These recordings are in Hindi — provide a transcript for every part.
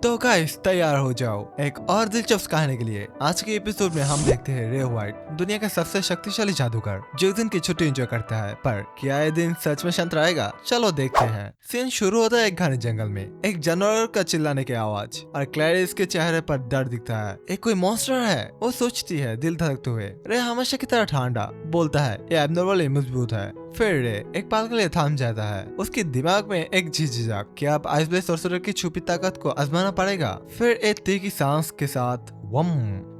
तो गाइस तैयार हो जाओ एक और दिलचस्प कहानी के लिए। आज के एपिसोड में हम देखते हैं रे व्हाइट, दुनिया का सबसे शक्तिशाली जादूगर जो एक दिन की छुट्टी एंजॉय करता है। पर क्या ये दिन सच में शांत रहेगा? चलो देखते हैं। सीन शुरू होता है एक घने जंगल में, एक जानवर का चिल्लाने की आवाज और क्लैरिस के चेहरे पर डर दिखता है। एक कोई मॉन्स्टर है, वो सोचती है दिल धड़कते हुए। रे हमेशा की तरह ठंडा बोलता है, ये एबनॉर्मली मजबूत है। फिर रे एक पल के लिए थम जाता है। उसके दिमाग में एक झिझक, क्या अब आइस ब्लेड सॉर्सरर की छुपी ताकत को आजमाना पड़ेगा? फिर एक तीखी सांस के साथ वम,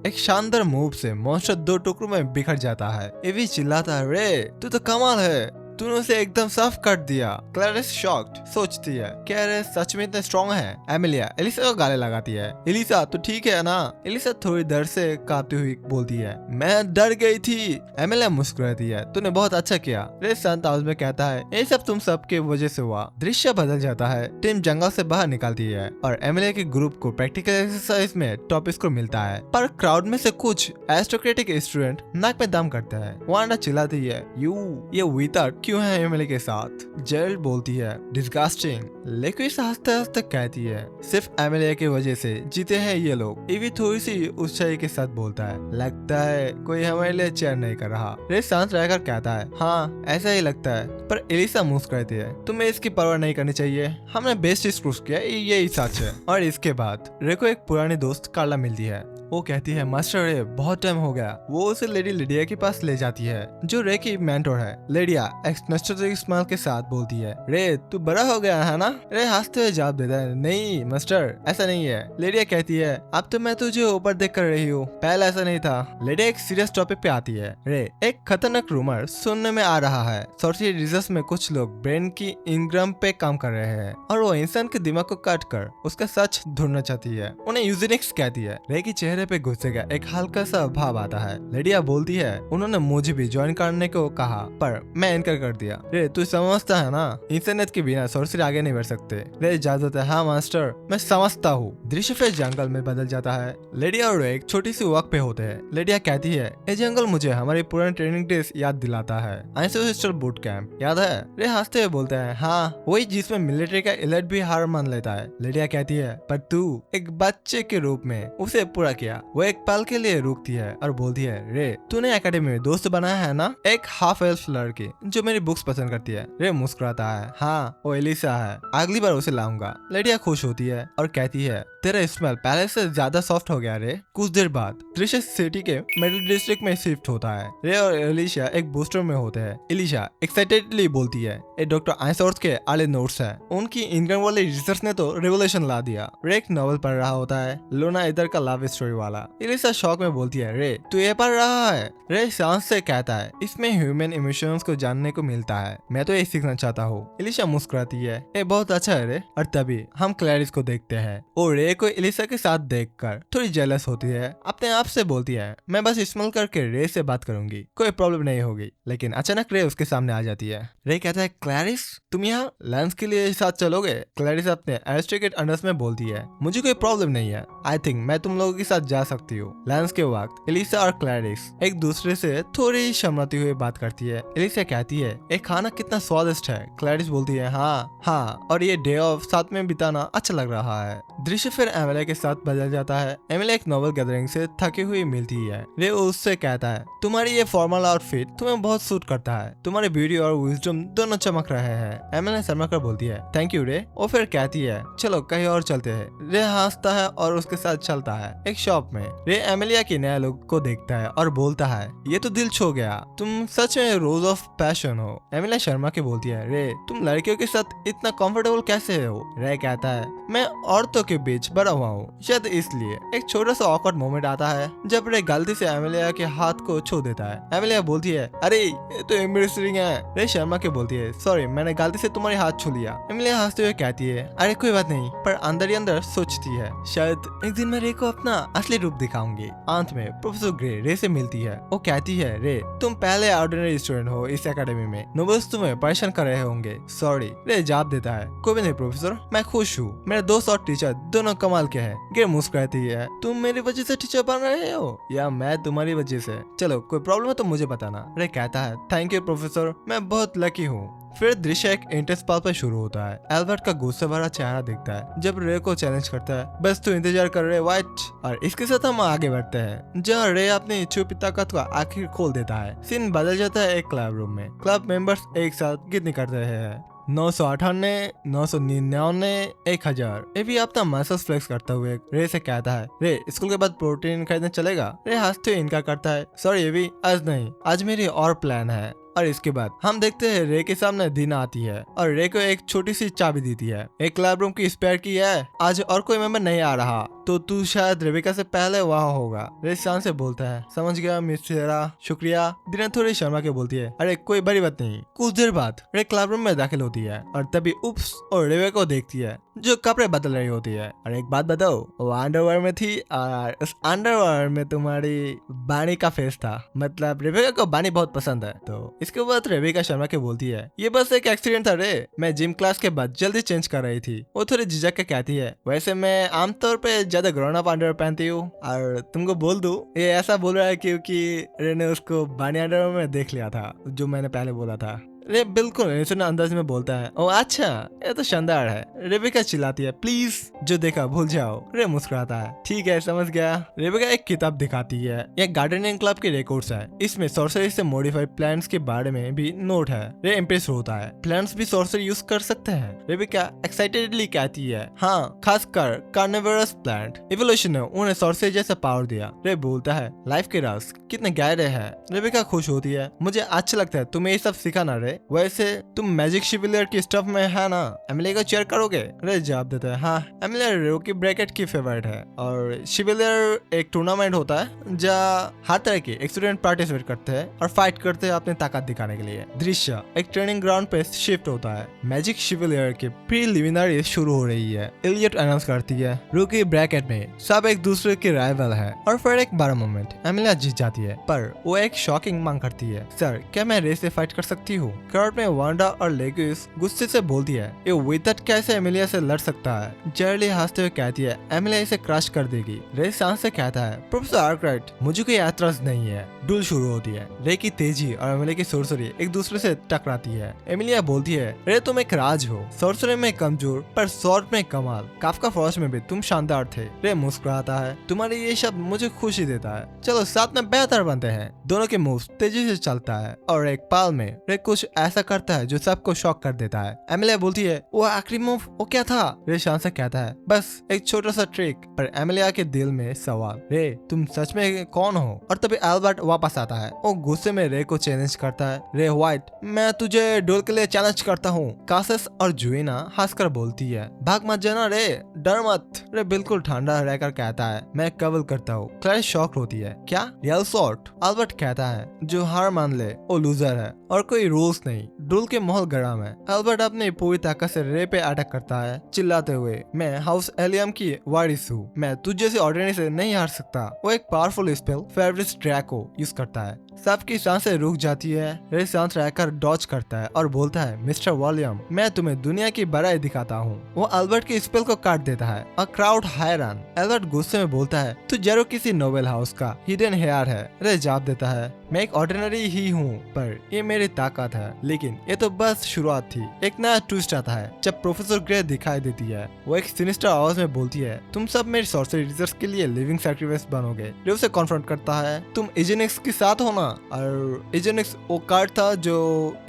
एक शानदार मूव से मॉन्स्टर दो टुकड़ों में बिखर जाता है। एवी चिल्लाता है, रे तू तो कमाल है, तूने उसे एकदम साफ काट दिया। क्लैरिस शॉक्ड सोचती है, क्या रे सच में इतने स्ट्रॉन्ग है? एमिलिया एलिसा को गाले लगाती है, एलिसा तू ठीक है ना? एलिसा थोड़ी डर से कांपती हुई बोलती है, मैं डर गई थी। एमिलिया मुस्कुराती है, तूने बहुत अच्छा किया। रे शांत आवाज में कहता है, ये सब तुम सबके वजह से हुआ। दृश्य बदल जाता है, टीम जंगल से बाहर निकलती है और एमिलिया के ग्रुप को प्रैक्टिकल एक्सरसाइज में टॉप स्कोर मिलता है। पर क्राउड में से कुछ एरिस्टोक्रेटिक स्टूडेंट नाक में दम करते हैं। वांडा चिल्लाती है, ये विथर क्यों है एमिली के साथ? जेरल्ड बोलती है, डिस्गस्टिंग। लेकिन हंसते हंसते कहती है, सिर्फ एमिलिया की वजह से जीते हैं ये लोग। इवी थोड़ी सी उत्साही के साथ बोलता है, लगता है कोई हमारे लिए चेयर नहीं कर रहा। रे शांत रहकर कहता है, हाँ ऐसा ही लगता है। पर एलिसा मुस्कुराती है, तुम्हें इसकी परवाह नहीं करनी चाहिए, हमने बेस्ट स्क्रूस किया, यही सच है। और इसके बाद रे को एक पुरानी दोस्त कार्ला मिलती है। वो कहती है, मास्टर रे बहुत टाइम हो गया। वो उसे लेडी लिडिया के पास ले जाती है जो रे की मेंटोर है। लिडिया एक नॉस्टैल्जिक स्माइल के साथ बोलती है, रे तू बड़ा हो गया है ना? रे हंसते हुए जवाब देता है, नहीं मास्टर ऐसा नहीं है। लिडिया कहती है, अब तो मैं तुझे ऊपर देख कर रही हूँ, पहले ऐसा नहीं था। लिडिया एक सीरियस टॉपिक पे आती है, रे एक खतरनाक रूमर सुनने में आ रहा है, सॉर्सरी रिसर्च में कुछ लोग ब्रेन की इनग्राम पे काम कर रहे हैं और वो इंसान के दिमाग को काट कर उसका सच ढूंढना चाहती है। उन्हें यूजेनिक्स कहती है। रे की चेहरे पे गुस्से का एक हल्का सा भाव आता है। लिडिया बोलती है, उन्होंने मुझे भी ज्वाइन करने को कहा पर मैं इनकार कर दिया। रे तू समझता है ना, इंटरनेट के बिना सॉर्सरी आगे नहीं बढ़ सकते। रे इजाजत है? हाँ मास्टर मैं समझता हूँ। दृश्य फिर जंगल में बदल जाता है। लिडिया और रे एक छोटी सी वॉक पे होते हैं। लिडिया कहती है, ये जंगल मुझे हमारी पुरानी ट्रेनिंग डेज याद दिलाता है, एंसेस्टर बूट कैंप याद है? रे हंसते हुए बोलते हैं, हाँ वही जिसमें मिलिट्री का एलिट भी हार मान लेता है। लिडिया कहती है, पर तू एक बच्चे के रूप में उसे पूरा किया। वो एक पल के लिए रुकती है और बोलती है, रे तूने एकेडमी में दोस्त बनाया है ना, एक हाफ एल्फ लड़की जो मेरी बुक्स पसंद करती है। रे मुस्कुराता है, हाँ वो एलिसा है, अगली बार उसे लाऊंगा। लिडिया खुश होती है और कहती है, तेरा स्मेल पहले से ज्यादा सॉफ्ट हो गया रे। कुछ देर बाद दृश्य सिटी के मिडिल डिस्ट्रिक्ट में शिफ्ट होता है। रे और एलिशा एक बूस्टर में होते हैं। एलिशा एक्साइटेडली बोलती है, ये डॉक्टर आइसोर्स के आले नोट्स है, उनकी इनकम वाली रिसर्च ने तो रेवोल्यूशन ला दिया। रे एक नॉवल पढ़ रहा होता है, लूना इधर का लव स्टोरी वाला। एलिशा शॉक में बोलती है, रे तू ये पढ़ रहा है? रे सांस से कहता है, इसमें ह्यूमन इमोशंस को जानने को मिलता है, मैं तो ये सीखना चाहता हूँ। एलिशा मुस्कुराती है, ये बहुत अच्छा है रे। और तभी हम क्लैरिस को देखते हैं। और रे को एलिशा के साथ देखकर थोड़ी जेलस होती है, अपने आप से बोलती है, मैं बस स्मेल करके रे से बात करूंगी, कोई प्रॉब्लम नहीं होगी। लेकिन अचानक रे उसके सामने आ जाती है। रे कहता है, क्लैरिस तुम यहाँ लंच के लिए साथ चलोगे? क्लैरिस अपने एरिस्टोक्रेट अंडर्स में बोलती है, मुझे कोई प्रॉब्लम नहीं है, आई थिंक मैं तुम लोगों के साथ जा सकती हूँ। लंच के वक्त एलिसा और क्लैरिस एक दूसरे से थोड़ी शर्माती हुई बात करती है। एलिसा कहती है, ये खाना कितना स्वादिष्ट है। क्लैरिस बोलती है, हाँ और ये डे ऑफ साथ में बिताना अच्छा लग रहा है। दृश्य फिर एमिलिया के साथ बदल जाता है। एमिलिया एक नोबल गैदरिंग से थकी हुई मिलती है। रे उससे कहता है, तुम्हारी ये फॉर्मल आउटफिट तुम्हें बहुत सूट करता है, तुम्हारी ब्यूटी और विजडम दोनों चमक रहे हैं। एमिलिया शर्मा कर बोलती है, थैंक यू रे। वो फिर कहती है, चलो कहीं और चलते हैं। रे हंसता है और उसके साथ चलता है। एक शॉप में रे एमिलिया के नया लुक को देखता है और बोलता है, ये तो दिल छू गया, तुम सच में रोज ऑफ पैशन हो। एमिलिया शर्मा के बोलती है, रे तुम लड़कियों के साथ इतना कंफर्टेबल कैसे हो? रे कहता है, मैं औरतों के बीच बड़ा हुआ हूँ, शायद इसलिए। एक छोटा सा ऑकवर्ड मोमेंट आता है जब रे गलती से एमिलिया के हाथ को छू देता है। एमिलिया बोलती है, अरे ये तो एम्बैरेसिंग है। रे शर्मा के बोलती है, सॉरी मैंने गलती से तुम्हारे हाथ छू लिया। एमिलिया हंसते हुए कहती है, अरे कोई बात नहीं, पर अंदर ही अंदर सोचती है, शायद एक दिन मैं रे को अपना असली रूप दिखाऊंगी। अंत में प्रोफेसर ग्रे रे से मिलती है। वो कहती है, रे तुम पहले ऑर्डिनरी स्टूडेंट हो इस एकेडमी में, नोबल्स तुम्हें परेशान कर रहे होंगे, सॉरी। रे जवाब देता है, कोई भी नहीं प्रोफेसर, मैं खुश हूँ, मेरे दोस्त और टीचर दोनों कमाल के हैं। ग्रे मुस्कुराती है, तुम मेरी वजह से टीचर बन रहे हो या मैं तुम्हारी वजह से? चलो कोई प्रॉब्लम है तो मुझे बताना। रे कहता है, थैंक यू प्रोफेसर, मैं बहुत लकी हूँ। फिर दृश्य एक इंटेंस पल पर शुरू होता है। एल्बर्ट का गुस्से भरा चेहरा दिखता है जब रे को चैलेंज करता है, बस तू इंतजार कर रे व्हाइट। और इसके साथ हम आगे बढ़ते हैं जहाँ रे अपनी छुपी ताकत को आखिर खोल देता है। सीन बदल जाता है एक क्लब रूम में। क्लब मेंबर्स एक साथ गिनती कर रहे हैं, 998, 999, 1000। ये भी अपना मसल्स फ्लेक्स करता हुए रे से कहता है, रे स्कूल के बाद प्रोटीन खरीदने चलेगा। रे हंसते हुए इनकार करता है, सॉरी ये भी आज नहीं, आज मेरी और प्लान है। और इसके बाद हम देखते हैं रे के सामने दिन आती है और रे को एक छोटी सी चाबी देती है। एक क्लब रूम की स्पेयर की है, आज और कोई मेंबर नहीं आ रहा तो तू शायद रेबिका से पहले वहाँ होगा। रे शान से बोलता है, समझ गया मिस सेरा, शुक्रिया। दिना थोड़ी शर्मा के बोलती है, अरे कोई बड़ी बात नहीं। कुछ देर बाद रे क्लब रूम में दाखिल होती है और तभी उप्स और रेबे को देखती है जो कपड़े बदल रही होती है। और एक बात बताओ, वो अंडरवेयर में थी और उस अंडरवेयर में तुम्हारी बानी का फेस था, मतलब रेबिका को बानी बहुत पसंद है। तो इसके बाद रेबिका शर्मा के बोलती है, ये बस एक एक्सीडेंट था रे, मैं जिम क्लास के बाद जल्दी चेंज कर रही थी। वो थोड़ी झिझक के कहती है, वैसे मैं आमतौर पे ज्यादा ग्रोन अप अंडरवेयर पहनती हूँ। और तुमको बोल दूं, ये ऐसा बोल रहा है क्योंकि रे ने उसको बानी अंडरवेयर में देख लिया था जो मैंने पहले बोला था। रे बिल्कुल ऐसे अंदाज में बोलता है, ओ अच्छा ये तो शानदार है। रेबिका चिल्लाती है, प्लीज जो देखा भूल जाओ। रे मुस्कुराता है, ठीक है समझ गया। रेबिका एक किताब दिखाती है, यह गार्डनिंग क्लब के रिकॉर्ड्स है। इसमें सॉर्सरी से मॉडिफाइड प्लांट्स के बारे में भी नोट है। रे इम्प्रेस होता है, प्लांट्स भी सॉर्सरी यूज कर सकते हैं। रेबिका एक्साइटेडली कहती है, हाँ खासकर कार्निवरस प्लांट, इवोल्यूशन ने उन्हें सॉर्सरी जैसा पावर दिया। रे बोलता है, लाइफ के राज कितने गहरे हैं। रेबिका खुश होती है, मुझे अच्छा लगता है तुम्हें ये सब सिखाना रे। वैसे तुम मैजिक शिविलियर की स्टफ में है ना, एमिली को चेयर करोगे? रे जवाब देता है, हाँ एमिली रोकी ब्रैकेट की फेवरेट है और शिविलियर एक टूर्नामेंट होता है जहाँ हर तरह के स्टूडेंट पार्टिसिपेट करते हैं और फाइट करते हैं अपनी ताकत दिखाने के लिए। दृश्य एक ट्रेनिंग ग्राउंड पे शिफ्ट होता है। मैजिक शिविलियर की प्रीलिमिनरी शुरू हो रही है। इलियट अनाउंस करती है, रोकी ब्रैकेट में सब एक दूसरे के राइवल है। और फिर एक बड़ा मोमेंट, एमिलिया जीत जाती है पर वो एक शॉकिंग मांग करती है, सर क्या मैं रेस से फाइट कर सकती हूँ? क्राउड में वांडा और लेगिस गुस्से से बोलती है, ये विथट कैसे एमिलिया से लड़ सकता है? जेरली हंसते हुए कहती है, एमिलिया इसे क्रश कर देगी। रे सांस से कहता है, प्रोफेसर आर्कराइट मुझे कोई एतराज नहीं है। डुल शुरू होती है। रे की तेजी और एमिलिया की सोर्सरी एक दूसरे से टकराती है। एमिलिया बोलती है, रे तुम एक राज हो, सोर्सरी में कमजोर पर स्वॉर्ड में कमाल। काफका फॉरेस्ट में भी तुम शानदार थे। रे मुस्कुराता है, तुम्हारे ये शब्द मुझे खुशी देता है, चलो साथ में बेहतर बनते हैं। दोनों के मूव्स तेजी से चलता है और एक पल में रे कुछ ऐसा करता है जो सबको शॉक कर देता है। एमिलिया बोलती है, वो आखिरी मूव वो क्या था? रे शान से कहता है, बस एक छोटा सा ट्रिक। पर एमिलिया के दिल में सवाल, रे तुम सच में कौन हो? और तभी एल्बर्ट वापस आता है। वो गुस्से में रे को चैलेंज करता है, रे व्हाइट मैं तुझे डुएल के लिए चैलेंज करता हूँ। कासस और जुइना हंसकर बोलती है, भाग मत जाना रे, डर मत। रे बिल्कुल ठंडा रहकर कहता है, मैं कबल करता हूँ। क्लैरिस शॉक होती है, क्या रियल शॉट? एल्बर्ट कहता है, जो हार मान ले वो लूजर है और कोई रूल्स नहीं। डुएल के माहौल गरम है। एल्बर्ट अपनी पूरी ताकत से रे पे अटैक करता है, चिल्लाते हुए, मैं हाउस एलियम की वारिस हूँ, मैं तुझे से ऑर्डिनरी से नहीं हार सकता। वो एक powerful spell favourite Draco use करता है। सबकी सांसें रुक जाती है। रे सांस रहकर डॉच करता है और बोलता है, मिस्टर वॉल्यूम मैं तुम्हें दुनिया की बड़ाई दिखाता हूँ। वो एल्बर्ट के स्पेल को काट देता है और क्राउड हैरान। एल्बर्ट गुस्से में बोलता है, तू जरूर किसी नोबेल हाउस का हिडन हेयर है। रे जवाब देता है, मैं एक ऑर्डिनरी ही हूँ पर ये मेरी ताकत है। लेकिन ये तो बस शुरुआत थी। एक नया ट्विस्ट आता है जब प्रोफेसर ग्रे दिखाई देती है। वो एक सिनिस्टर आवाज में बोलती है, तुम सब मेरी सॉर्सरी रिसर्च के लिए लिविंग सैक्रिफाइस बनोगे। रे उसे कॉन्फ्रंट करता है, तुम इजेनिक्स के साथ हो ना? और इजेनिक्स वो कार्ड था जो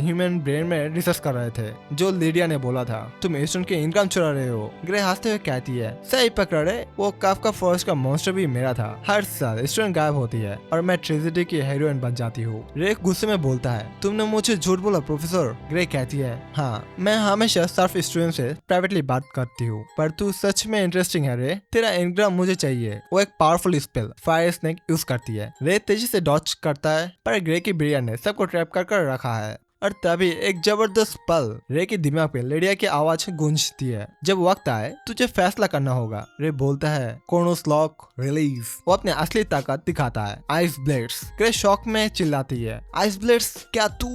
ह्यूमन ब्रेन में रिसर्च कर रहे थे, जो लिडिया ने बोला था तुम स्टूडेंट के इनकम चुरा रहे हो। ग्रे हंसते हुए कहती है, सही पकड़ा रे, वो काफका फॉरेस्ट का मॉन्स्टर भी मेरा था। हर साल स्टूडेंट गायब होती है और मैं ट्रेजेडी की हीरोइन बन जाती हूँ। रे गुस्से में बोलता है, तुमने मुझे झूठ बोला प्रोफेसर। ग्रे कहती है, हाँ मैं हमेशा सर्फ स्टूडेंट से प्राइवेटली बात करती हूँ, पर तू सच में इंटरेस्टिंग है रे, तेरा इनग्राम मुझे चाहिए। वो एक powerful spell fire snake use करती है। रे तेजी से डॉच करता है पर ग्रे की ब्रिलियन ने सबको ट्रैप कर रखा है। और तभी एक जबरदस्त पल रे के दिमाग पे लेडिया की आवाज गूंजती है, जब वक्त आए तुझे फैसला करना होगा। रे बोलता है, कोर्नोस लॉक रिलीज। वो अपनी असली ताकत दिखाता है, आइस ब्लेड्स। ग्रे शॉक में चिल्लाती है, आइस ब्लेड्स? क्या तू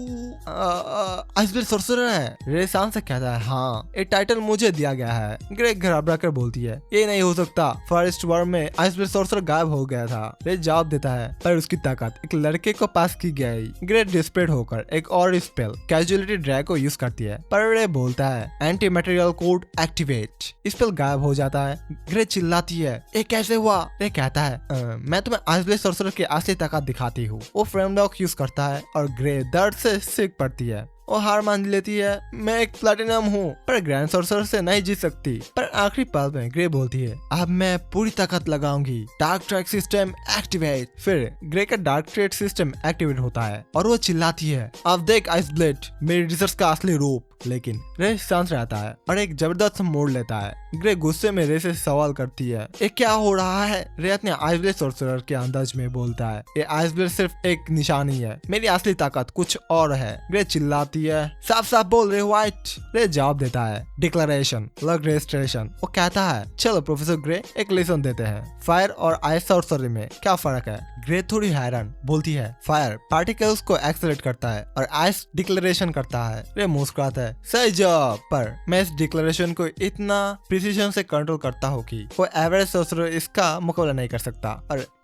आइस ब्लेड सॉर्सरर है? रे शान से कहता है, हाँ ये टाइटल मुझे दिया गया है। ग्रे घबरा कर बोलती है, ये नहीं हो सकता, फॉरेस्ट वॉर में आइस ब्लेड सॉर्सरर गायब हो गया था। रे जवाब देता है, पर उसकी ताकत एक लड़के को पास की गई। ग्रे डिस्परेट होकर एक और स्पेल कैजुअलिटी ड्रैग को यूज करती है, पर रे बोलता है anti material code activate. Spell गायब हो जाता है। ग्रे चिल्लाती है ये कैसे हुआ? रे कहता है मैं तुम्हें आइसब्लेड सॉर्सरर की असली ताकत दिखाती हूँ। वो फ्रेम लॉक यूज करता है और ग्रे दर्द से सीख पड़ती है। वो हार मान लेती है, मैं एक प्लैटिनम हूँ पर ग्रैंड सॉर्सरर से नहीं जीत सकती। पर आखिरी पल में ग्रे बोलती है अब मैं पूरी ताकत लगाऊंगी, डार्क ट्रैक सिस्टम एक्टिवेट। फिर ग्रे का डार्क ट्रैक सिस्टम एक्टिवेट होता है और वो चिल्लाती है अब देख आइसब्लेड मेरी रिसर्च का असली रूप। लेकिन रे शांत रहता है और एक जबरदस्त मोड़ लेता है। ग्रे गुस्से में रे से सवाल करती है ये क्या हो रहा है? रे अपने आइसब्लेड सॉर्सरर के अंदाज में बोलता है ये आइसब्लेड सिर्फ एक निशानी है, मेरी असली ताकत कुछ और है। ग्रे चिल्लाती है साफ साफ बोल रे व्हाइट। रे जवाब देता है डिक्लेरेशन लग रजिस्ट्रेशन। वो कहता है चलो प्रोफेसर ग्रे एक लेसन देते हैं, फायर और आइस सॉर्सरी में क्या फर्क है? ग्रे थोड़ी हैरान बोलती है फायर पार्टिकल्स को एक्सेलरेट करता है और आइस डिक्लेरेशन करता है। रे मुस्कुराता है सही जवाब, पर मैं इस डिक्लेरेशन को इतना प्रिसीजन से कंट्रोल करता हूँ कि कोई एवरेज सॉर्सरर इसका मुकाबला नहीं कर सकता।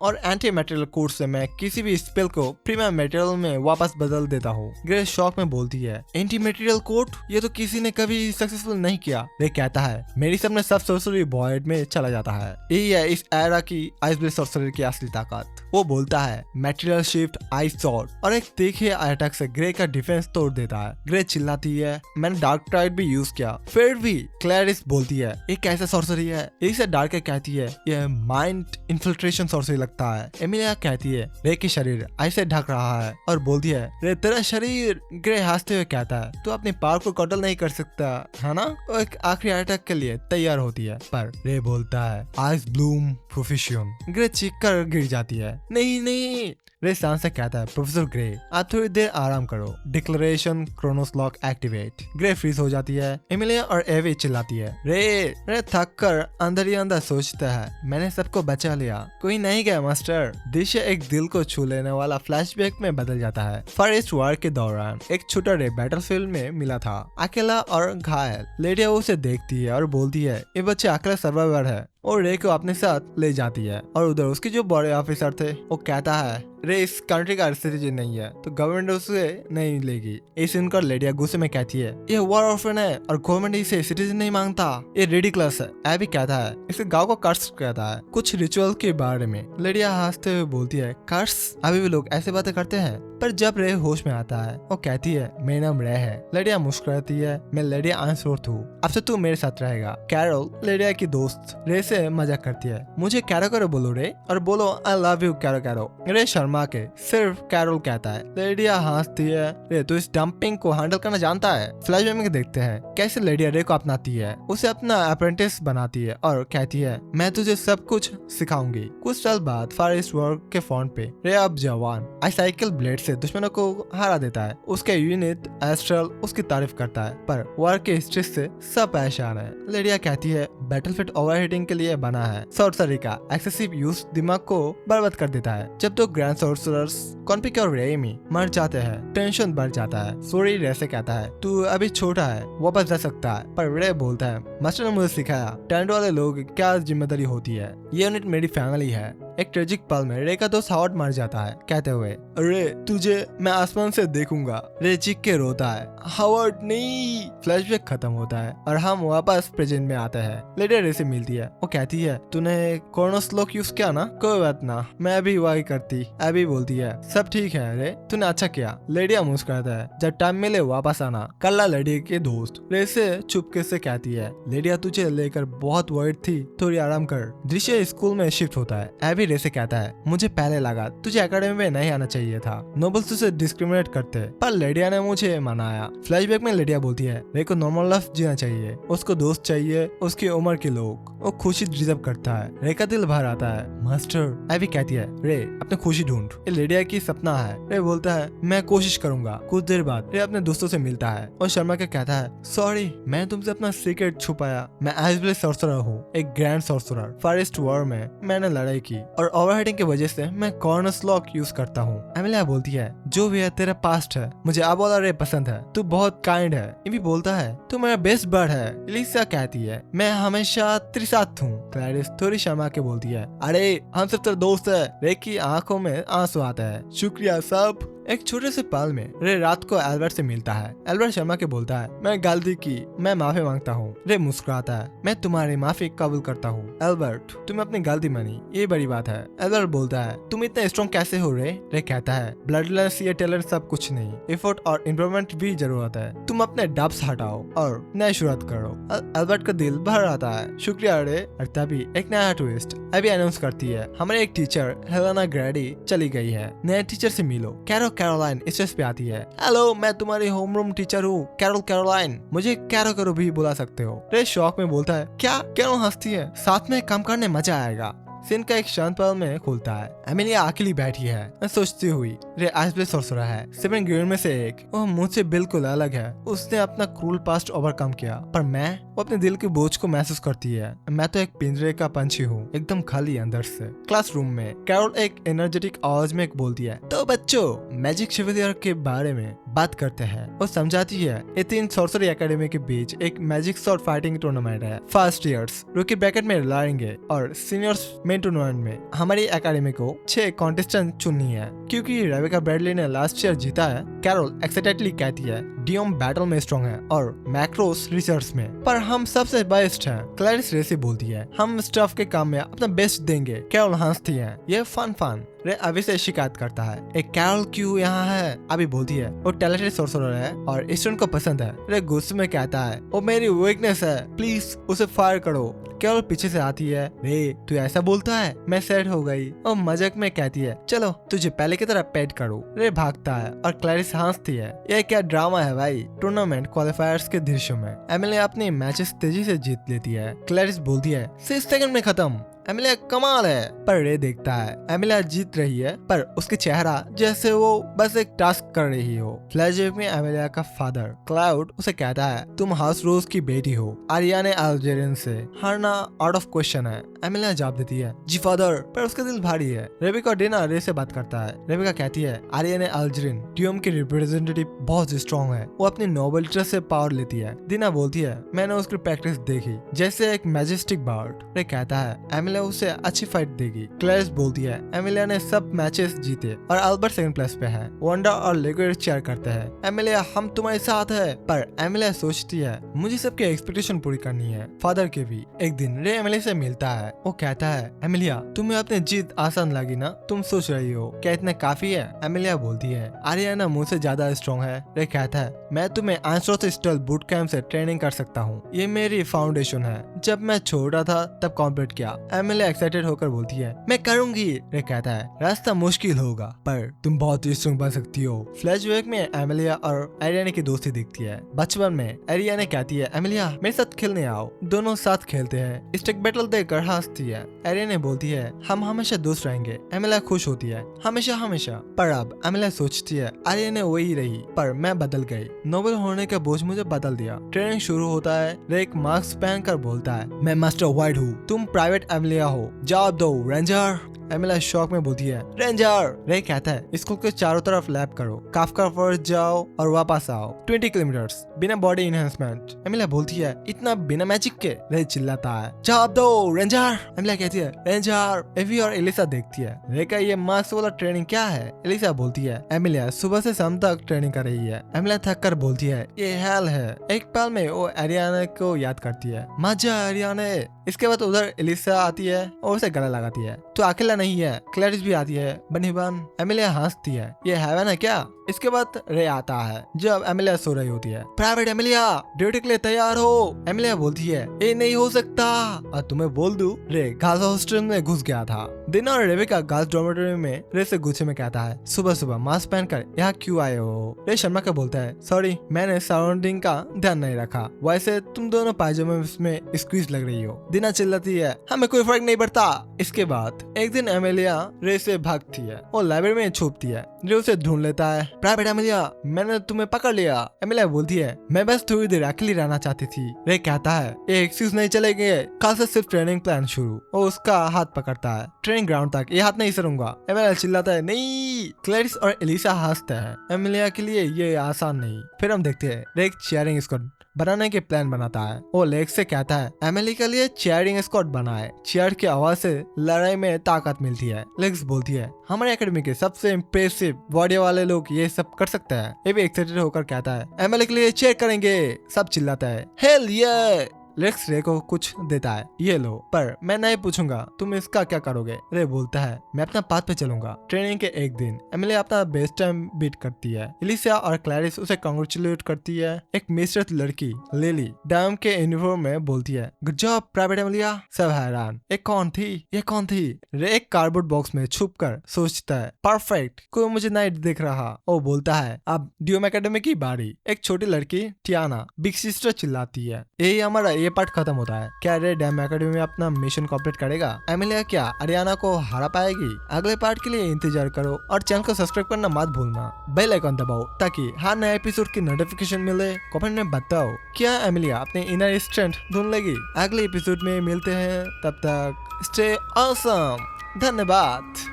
और एंटी मटेरियल कोड से मैं किसी भी स्पेल को प्रीमियम मटेरियल में वापस बदल देता हूँ। ग्रे शॉक में बोलती है एंटी मटेरियल कोड? ये तो किसी ने कभी सक्सेसफुल नहीं किया। रे कहता है मेरी सबने सब सॉर्सरी वॉइड में चला जाता है, यही है इस एरा की आइसब्लेड सॉर्सरी की असली ताकत। वो बोलता है मटेरियल शिफ्ट आइस सॉर्ट और एक तीखे अटैक से ग्रे का डिफेंस तोड़ देता है। ग्रे चिल्लाती है मैंने डार्क टाइड भी यूज किया फिर भी। क्लैरिस बोलती है ये कैसा सॉर्सरी है? इसे डार्क कहती है यह माइंड इन्फिल्ट्रेशन सॉर्सरी लगता है। एमिलिया कहती है रे की शरीर ऐसे ढक रहा है और बोलती है रे तेरा शरीर। ग्रे हंसते हुए कहता है तू अपनी पावर को कंट्रोल नहीं कर सकता है ना? वो एक आखिरी अटैक के लिए तैयार होती है, पर रे बोलता है आइस ब्लूम प्रोफेशन। ग्रे चीख कर गिर जाती है नहीं नहीं। रे शांत से कहता है प्रोफेसर ग्रे आप थोड़ी देर आराम करो, declaration chronos lock activate. Grey freeze हो जाती है। एमिलिया और एवी चिल्लाती है रे थक कर अंदर ही अंदर सोचता है मैंने सबको बचा लिया, कोई नहीं गया मास्टर। दृश्य एक दिल को छू लेने वाला फ्लैशबैक में बदल जाता है। फार ईस्ट वॉर के दौरान एक छोटा रे बैटलफील्ड में मिला था, अकेला और घायल। लेडिया उसे देखती है और बोलती है ये बच्चा अकेला सर्वाइवर है और रे को अपने साथ ले जाती है। और उधर उसके जो बड़े ऑफिसर थे वो कहता है रे इस कंट्री का सिटीजन नहीं है तो गवर्नमेंट उसे नहीं लेगी। ये सुनकर लेडिया गुस्से में कहती है ये वॉर ऑर्फन है और गवर्नमेंट इसे सिटीजन नहीं मांगता, ये रिडिकुलस है। एबी कहता है इसे गांव को कर्स कहता है कुछ रिचुअल के बारे में। लेडिया हंसते हुए बोलती है कर्स? अभी भी लोग ऐसे बातें करते हैं। पर जब रे होश में आता है वो कहती है मेरा नाम रे है। लेडिया मुस्कुराती है मैं लेडिया आंसवर्थ हूँ, अब से तू मेरे साथ रहेगा। कैरोल लेडिया की दोस्त रे से मजाक करती है मुझे कैरो कैरो बोलो रे और बोलो आई लव यू कैरो कैरो। रे शर्मा के सिर्फ कैरोल कहता है। लेडिया हंसती है रे तू इस डंपिंग को हैंडल करना जानता है। फ्लैशबैक में देखते हैं कैसे लेडिया रे को अपनाती है, उसे अपना अप्रेंटिस बनाती है और कहती है मैं तुझे सब कुछ सिखाऊंगी। कुछ साल बाद फार ईस्ट वॉर के फ्रंट पे रे अब जवान आई साइकिल ब्लेड से दुश्मनों को हरा देता है। उसके यूनिट एस्ट्रल उसकी तारीफ करता है, पर वॉर के स्ट्रेस से सब परेशान है। लेडिया कहती है बैटलफील्ड ओवरहीटिंग के लिए बना है, सॉर्सरी का एक्सेसिव यूज दिमाग को बर्बाद कर देता है। जब तो ग्रैंड सॉर्सरर्स कॉन्पिक और रेमी मर जाते हैं टेंशन बढ़ जाता है। सोरी रे से कहता है तू अभी छोटा है वापस जा सकता है, पर रे बोलता है मास्टर ने मुझे सिखाया टेंट वाले लोग क्या जिम्मेदारी होती है, ये यूनिट मेरी फैमिली है। एक ट्रेजिक पल में रे का दोस्त हावर्ड मर जाता है कहते हुए रे तुझे मैं आसमान से देखूंगा। रे चीख के रोता है हावर्ड नहीं। फ्लैशबैक खत्म होता है और हम वापस प्रेजेंट में आते हैं। लेडिया रे से मिलती है, वो कहती है तूने क्रोनोस लॉक यूज किया ना? कोई बात ना, मैं अभी वही करती। अभी बोलती है सब ठीक है रे, तूने अच्छा किया। लेडिया मुस्कुराता है जब टाइम मिले वापस आना। कल्ला लेडिया के दोस्त रे से चुपके से कहती है लेडिया तुझे लेकर बहुत वर्ड थी, थोड़ी आराम कर। दृश्य स्कूल में शिफ्ट होता है। रे से कहता है मुझे पहले लगा तुझे एकेडमी में नहीं आना चाहिए था, नोबल्स तुझे डिस्क्रिमिनेट करते, पर लेडिया ने मुझे मनाया। फ्लैशबैक में लेडिया बोलती है रे को नॉर्मल लाइफ जीना चाहिए, उसको दोस्त चाहिए उसकी उम्र के लोग, वो खुशी डिजर्व करता है। रे का दिल भर आता है मास्टर। एवी कहती है रे अपने खुशी ढूंढ, ये लेडिया की सपना है। रे बोलता है मैं कोशिश करूंगा। कुछ देर बाद रे अपने दोस्तों से मिलता है और शर्मा के कहता है सॉरी मैं तुमसे अपना सीक्रेट छुपाया, मैं आइसब्लेड सॉर्सरर हूँ, एक ग्रैंड सॉर्सरर। फार ईस्ट वॉर में मैंने लड़ाई की और ओवरहीटिंग की वजह से मैं क्रोनोस लॉक यूज करता हूँ। एमिलिया बोलती है जो भी है तेरा पास्ट है, मुझे अब वाला रे पसंद है, तू बहुत काइंड है। ये भी बोलता है तू मेरा बेस्ट बर्ड है। एलिसा कहती है मैं हमेशा तेरे साथ हूँ। क्लैरिस थोड़ी शर्मा के बोलती है अरे हम सब तेरे दोस्त है। रे की आंखों में आंसू आता है शुक्रिया सब। एक छोटे से पल में रे रात को एल्बर्ट से मिलता है। एल्बर्ट शर्मा के बोलता है, मैं गलती की, मैं माफी मांगता हूँ। रे मुस्कुराता है, मैं तुम्हारी माफी कबूल करता हूँ। एल्बर्ट, तुम अपनी गलती मानी, ये बड़ी बात है। एल्बर्ट बोलता है, तुम इतने स्ट्रॉन्ग कैसे हो रे? रे कहता है, ब्लडलेस ये टैलेंट सब कुछ नहीं, एफर्ट और इम्प्रूवमेंट भी जरूरत है। तुम अपने डब्स हटाओ और नई शुरुआत करो। एल्बर्ट का दिल भर आता है, शुक्रिया रे। और तभी एक नया ट्विस्ट अभी अनाउंस करती है, हमारे एक टीचर हेलेना ग्रैडी चली गई है, नए टीचर से मिलो। कैरोलाइन स्टेज पे आती है, हेलो मैं तुम्हारी होमरूम टीचर हूँ कैरोलाइन, मुझे कैरो भी बुला सकते हो। रे शौक में बोलता है, क्या? कैरो हंसती है, साथ में काम करने मजा आएगा। सीन का एक शांत पल में खुलता है। एमिलिया अकेली बैठी है सोचती हुई। रे आइसब्रेक सुरसुरा है, 7 ग्रेड में से एक, वो मुझसे बिल्कुल अलग है। उसने अपना क्रूल पास्ट ओवरकम किया, पर मैं, वो अपने दिल के बोझ को महसूस करती है। मैं तो एक पिंजरे का पंछी हूँ, एकदम खाली अंदर से। क्लासरूम में कैरोल एक एनर्जेटिक आवाज में बोलती है, तो बच्चों मैजिक शिविलियर के बारे में बात करते हैं। वो समझाती है, ये 3 सॉर्सरी एकेडमी के बीच एक मैजिक सॉर्ट फाइटिंग टूर्नामेंट है। फर्स्ट ईयर्स रूकी ब्रैकेट में लड़ेंगे और सीनियर्स मेन टूर्नामेंट में हमारी एकेडमी को 6 कॉन्टेस्टेंट चुननी है। क्योंकि रेबेका ब्रैडली ने लास्ट ईयर जीता है, कैरोल एक्साइटेडली कहती है, डियोम बैटल में स्ट्रॉन्ग है और मैक्रोस रिसर्च में, पर हम सबसे बेस्ट हैं। क्लैरिस रेसी बोलती है, हम स्टाफ के काम में अपना बेस्ट देंगे। कैरोल हंसती है, ये फन। रे अभी से शिकायत करता है, एक कैरोल क्यों यहाँ है? अभी बोलती है, वो टैलेंटेड सोर्सरर है और स्टूडेंट को पसंद है। रे गुस्से में कहता है, वो मेरी वीकनेस है, प्लीज उसे फायर करो। कैरोल पीछे से आती है, रे तू ऐसा बोलता है? मैं सेट हो गई। और मजाक में कहती है, चलो तुझे पहले की तरह पेट करो। रे भागता है और क्लैरिस हंसती है, ये क्या ड्रामा है भाई। टूर्नामेंट क्वालिफायर्स के दृश्य में एमिलिया अपनी मैचेस तेजी से जीत लेती है। क्लैरिस बोलती है, 6 सेकंड में खत्म। एमिलिया कमाल है। पर रे देखता है एमिलिया जीत रही है, पर उसके चेहरा जैसे वो बस एक टास्क कर रही हो। फ्लैशबैक में एमिलिया का फादर क्लाउड उसे कहता है, तुम हाउस रोज की बेटी हो, आरियाने अल्जेरियन से हारना आउट ऑफ क्वेश्चन है। एमिलिया जवाब देती है, जी फादर, पर उसका दिल भारी है। रेबिका डिना रे से बात करता है। रेबिका कहती है, आरियाने अल्जेरियन ड्यूम की रिप्रेजेंटेटिव बहुत स्ट्रॉन्ग है, वो अपनी नोबलिटी से पावर लेती है। डिना बोलती है, मैंने उसकी प्रैक्टिस देखी, जैसे एक मैजेस्टिक बर्ड। रे कहता है, एमिलिया उसे अच्छी फाइट देगी। क्लैरिस बोलती है, एमिलिया ने सब मैचेस जीते और अल्बर्ट सेकंड प्लेस पे है। वंडा और लेगोर चेयर करते हैं, एमिलिया हम तुम्हारे साथ है। पर एमिलिया सोचती है, मुझे सबके एक्सपेक्टेशन पूरी करनी है, फादर के भी। एक दिन रे एमिलिया से मिलता है, वो कहता है, एमिलिया तुम्हें अपनी जीत आसान लगी ना? तुम सोच रही हो क्या इतना काफी है? एमिलिया बोलती है, आरियाना मुझसे ज्यादा स्ट्रॉन्ग है। रे कहता है, मैं तुम्हें आंसर स्टल बूट कैंप से ट्रेनिंग कर सकता हूँ, ये मेरी फाउंडेशन है, जब मैं छोटा था तब कंप्लीट किया। एमिलिया एक्साइटेड होकर बोलती है, मैं करूंगी। रे कहता है, रास्ता मुश्किल होगा पर तुम बहुत स्ट्रॉन्ग बन सकती हो। फ्लैशबैक में एमिलिया और एरियाने की दोस्ती दिखती है। बचपन में एरियाने कहती है, एमिलिया मेरे साथ खेलने आओ। दोनों साथ खेलते हैं, स्टिक बैटल देकर हंसती है। एरियाने बोलती है, हम हमेशा दोस्त रहेंगे। एमिलिया खुश होती है, हमेशा। पर अब एमिलिया सोचती है, एरियाने वही रही पर मैं बदल गई, नोबल होने का बोझ मुझे बदल दिया। ट्रेनिंग शुरू होता है। रे एक मास्क पहनकर बोलता है, मैं मास्टर वाइड हूँ, तुम प्राइवेट एमिलिया हो, जवाब दो रेंजर। एमिलिया शॉक में बोलती है, रेंजर। रे कहता है, स्कूल के चारों तरफ लैप करो, काफका फॉरेस्ट जाओ और वापस आओ 20 किलोमीटर्स बिना बॉडी इनहेंसमेंट। एमिलिया बोलती है, इतना बिना मैजिक के? रे चिल्लाता है, जवाब दो रेंजर। एमिलिया कहती है, रेंजर। एवी और एलिसा देखती है, रे का ये मास्क वाला ट्रेनिंग क्या है? एलिसा बोलती है, एमिलिया सुबह से शाम तक ट्रेनिंग कर रही है। एमिलिया थक कर बोलती है, ये हेल है। एक पल में वो एरियाना को याद करती है, मजा एरियाने। इसके बाद उधर एलिसा आती है और उसे गला लगाती है, तो अकेला नहीं है, क्लैरिस भी आती है बनिबान। एमिलिया हंसती है, ये हेवन है क्या? इसके बाद रे आता है जब एमिलिया सो रही होती है। प्राइवेट एमिलिया ड्यूटी के लिए तैयार हो। एमिलिया बोलती है, ये नहीं हो सकता। और तुम्हें बोल दूं, रे गर्ल्स हॉस्टल में घुस गया था। डिना और रेबेका गर्ल्स डॉर्मेटरी में रे से गुस्से में कहता है, सुबह मास्क पहनकर यहाँ क्यों आए हो? रे शर्मा का बोलता है, सॉरी मैंने सराउंडिंग का ध्यान नहीं रखा, वैसे तुम दोनों पायजामे में स्क्वीज लग रही हो। डिना चिल्लाती है, हमें कोई फर्क नहीं पड़ता। इसके बाद एक दिन एमिलिया रे से भागती है और लाइब्रेरी में छुपती है। रे उसे ढूंढ लेता है, प्राइवेट एमिलिया मैंने तुम्हें पकड़ लिया। एमिलिया बोलती है, मैं बस थोड़ी देर अकेली रहना चाहती थी। रे कहता है, ये एक्सक्यूज नहीं चलेंगे, कल से सिर्फ ट्रेनिंग प्लान शुरू। वो उसका हाथ पकड़ता है, ट्रेनिंग ग्राउंड तक, ये हाथ नहीं सरूंगा। एमिलिया चिल्लाता है, नहीं। क्लैरिस और एलिसा हंसते हैं, एमिलिया के लिए ये आसान नहीं। फिर हम देखते हैं रे एक चेयरिंग स्क्वाड बनाने के प्लान बनाता है। वो लेक्स से कहता है एमिली के लिए चीयरिंग स्क्वाड बनाए, चीयर की आवाज से लड़ाई में ताकत मिलती है। लेक्स बोलती है हमारे एकेडमी के सबसे इम्प्रेसिव बॉडी वाले लोग ये सब कर सकते हैं। ये भी एक्साइटेड होकर कहता है एमिली के लिए चीयर करेंगे। सब चिल्लाता है हेल ये। लेक्स रे को कुछ देता है, ये लो, पर मैं नहीं पूछूंगा तुम इसका क्या करोगे। रे बोलता है मैं अपना पाथ पे चलूंगा। ट्रेनिंग के एक दिन एमिली अपना बेस्ट टाइम बीट करती है। एलिसा और क्लैरिस उसे कांग्रेचुलेट करती है। एक मिस्टर लड़की लिली डैम के यूनिफॉर्म में बोलती है गुड जॉब प्राइवेट एमिलिया। सब हैरान ये कौन थी। रे एक कार्डबोर्ड बॉक्स में छुप कर सोचता है परफेक्ट, कोई मुझे नहीं देख रहा। वो बोलता है अब ड्यूम एकेडमी की बारी। एक छोटी लड़की टियाना बिग सिस्टर चिल्लाती है। यही हमारा ये पार्ट खत्म होता है। क्या रे डैम एकेडमी में अपना मिशन कंप्लीट करेगा? एमिलिया क्या अरियाना को हरा पाएगी? अगले पार्ट के लिए इंतजार करो और चैनल को सब्सक्राइब करना मत भूलना। बेल आइकन दबाओ ताकि हर नए एपिसोड की नोटिफिकेशन मिले। कमेंट में बताओ क्या एमिलिया अपने इनर स्ट्रेंथ ढूंढ लेगी? अगले एपिसोड में मिलते हैं, तब तक स्टे ऑसम। धन्यवाद।